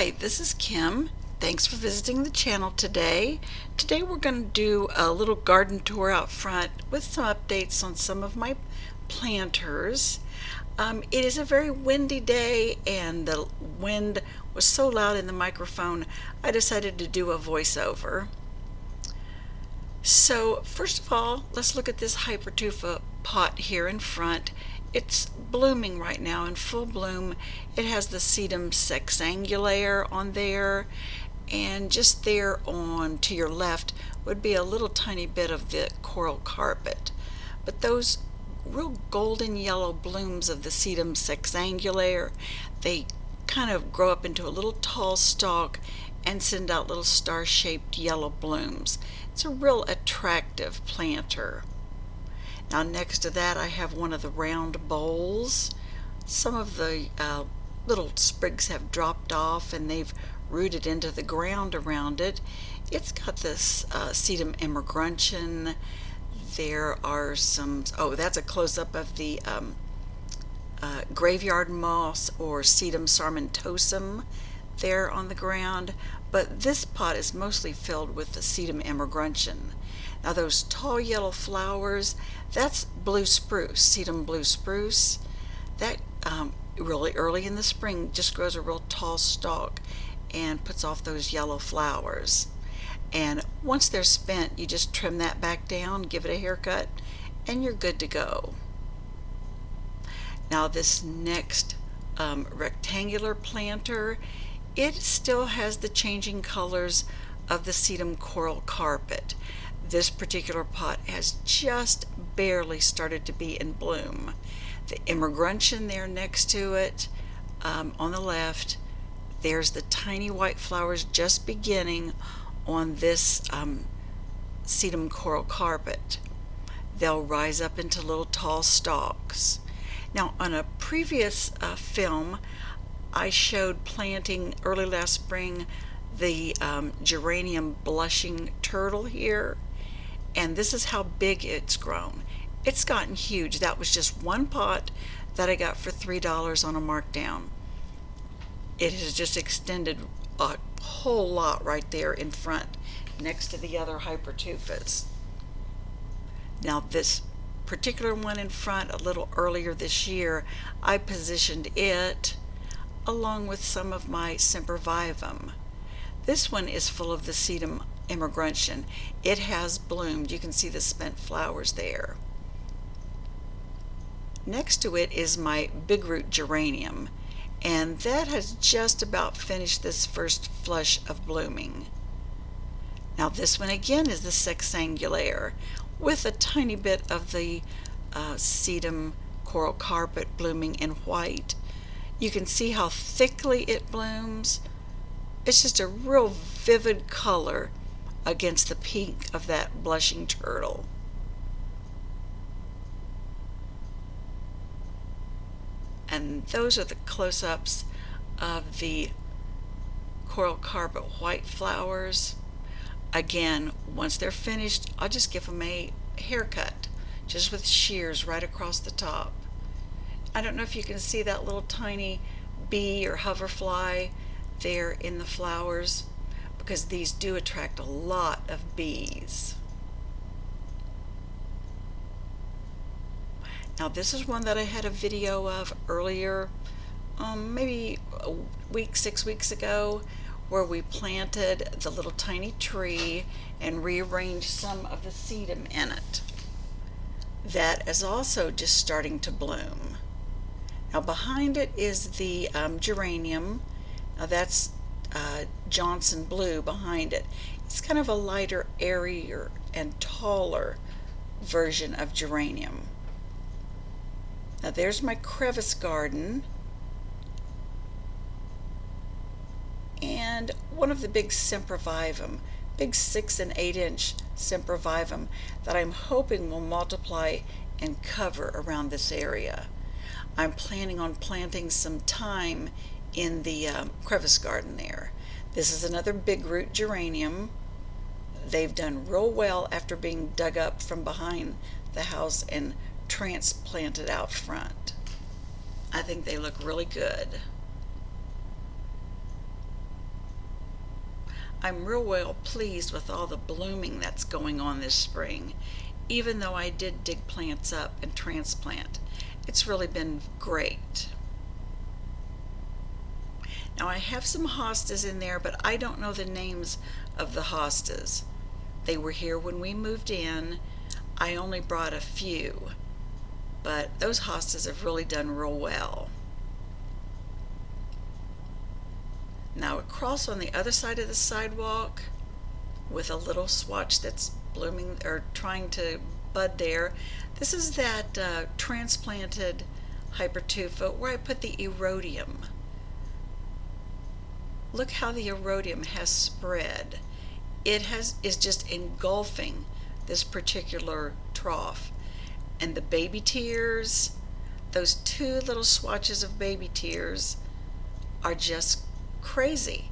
Hi, this is Kim. Thanks for visiting the channel today. Today we're going to do a little garden tour out front with some updates on some of my planters. It is a very windy day and the wind was so loud in the microphone I decided to do a voiceover. So first of all, let's look at this hypertufa pot here in front. It's blooming right now in full bloom. It has the sedum sexangulaire on there, and just there on to your left would be a little tiny bit of the coral carpet. But those real golden yellow blooms of the sedum sexangulaire, they kind of grow up into a little tall stalk and send out little star-shaped yellow blooms. It's a real attractive planter. Now next to that I have one of the round bowls. Some of the little sprigs have dropped off and they've rooted into the ground around it. It's got this sedum emigrantium. There are some, that's a close-up of the graveyard moss or sedum sarmentosum there on the ground, but this pot is mostly filled with the sedum emigrantium. Now those tall yellow flowers, that's blue spruce, sedum blue spruce. That really early in the spring just grows a real tall stalk and puts off those yellow flowers. And once they're spent, you just trim that back down, give it a haircut, and you're good to go. Now this next rectangular planter, it still has the changing colors of the sedum coral carpet. This particular pot has just barely started to be in bloom. The emigrantium there next to it, on the left, there's the tiny white flowers just beginning on this sedum coral carpet. They'll rise up into little tall stalks. Now on a previous film, I showed planting early last spring the geranium Blushing Turtle here, and this is how big it's grown. It's gotten huge. That was just one pot that I got for $3 on a markdown. It has just extended a whole lot right there in front next to the other hypertufas. Now this particular one in front, a little earlier this year, I positioned it along with some of my sempervivum. This one is full of the sedum emigrantium. It has bloomed. You can see the spent flowers there. Next to it is my big root geranium, and that has just about finished this first flush of blooming. Now this one again is the sexangulaire with a tiny bit of the sedum coral carpet blooming in white. You can see how thickly it blooms. It's just a real vivid color against the pink of that blushing turtle. And those are the close-ups of the coral carpet white flowers. Again, once they're finished, I'll just give them a haircut, just with shears right across the top. I don't know if you can see that little tiny bee or hoverfly there in the flowers, because these do attract a lot of bees. Now this is one that I had a video of earlier, maybe a week, 6 weeks ago, where we planted the little tiny tree and rearranged some of the sedum in it. That is also just starting to bloom. Now behind it is the geranium. Now that's Johnson blue behind it. It's kind of a lighter, airier, and taller version of geranium. Now there's my crevice garden, and one of the big sempervivum, big 6 and 8 inch sempervivum that I'm hoping will multiply and cover around this area. I'm planning on planting some thyme in the crevice garden there. This is another big root geranium. They've done real well after being dug up from behind the house and transplanted out front. I think they look really good. I'm real well pleased with all the blooming that's going on this spring. Even though I did dig plants up and transplant, it's really been great. Now I have some hostas in there, but I don't know the names of the hostas. They were here when we moved in. I only brought a few, but those hostas have really done real well. Now across on the other side of the sidewalk, with a little swatch that's blooming or trying to bud there, this is that transplanted hypertufa where I put the erodium. Look how the erodium has spread. It is just engulfing this particular trough. And the baby tears, those two little swatches of baby tears are just crazy.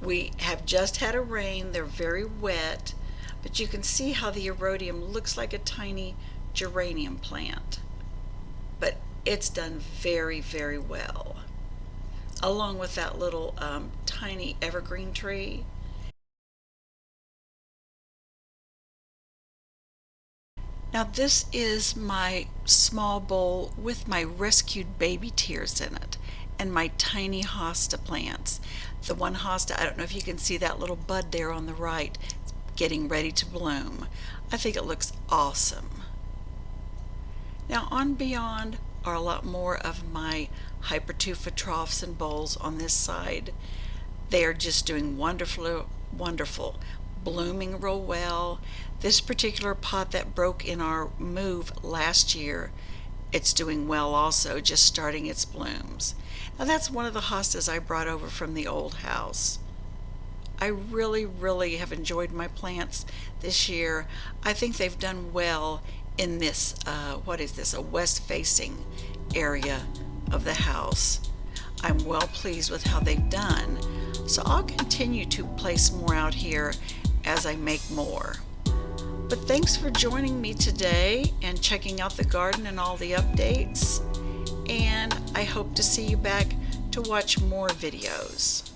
We have just had a rain, they're very wet, but you can see how the erodium looks like a tiny geranium plant. But it's done very, very well, along with that little tiny evergreen tree. Now this is my small bowl with my rescued baby tears in it and my tiny hosta plants. The one hosta, I don't know if you can see that little bud there on the right, it's getting ready to bloom. I think it looks awesome. Now on beyond are a lot more of my hypertufa troughs and bowls on this side. They are just doing wonderful, blooming real well. This particular pot that broke in our move last year, it's doing well also, just starting its blooms. Now that's one of the hostas I brought over from the old house. I really have enjoyed my plants this year. I think they've done well in this, what is this, a west-facing area of the house. I'm well pleased with how they've done, so I'll continue to place more out here as I make more. But thanks for joining me today and checking out the garden and all the updates, and I hope to see you back to watch more videos.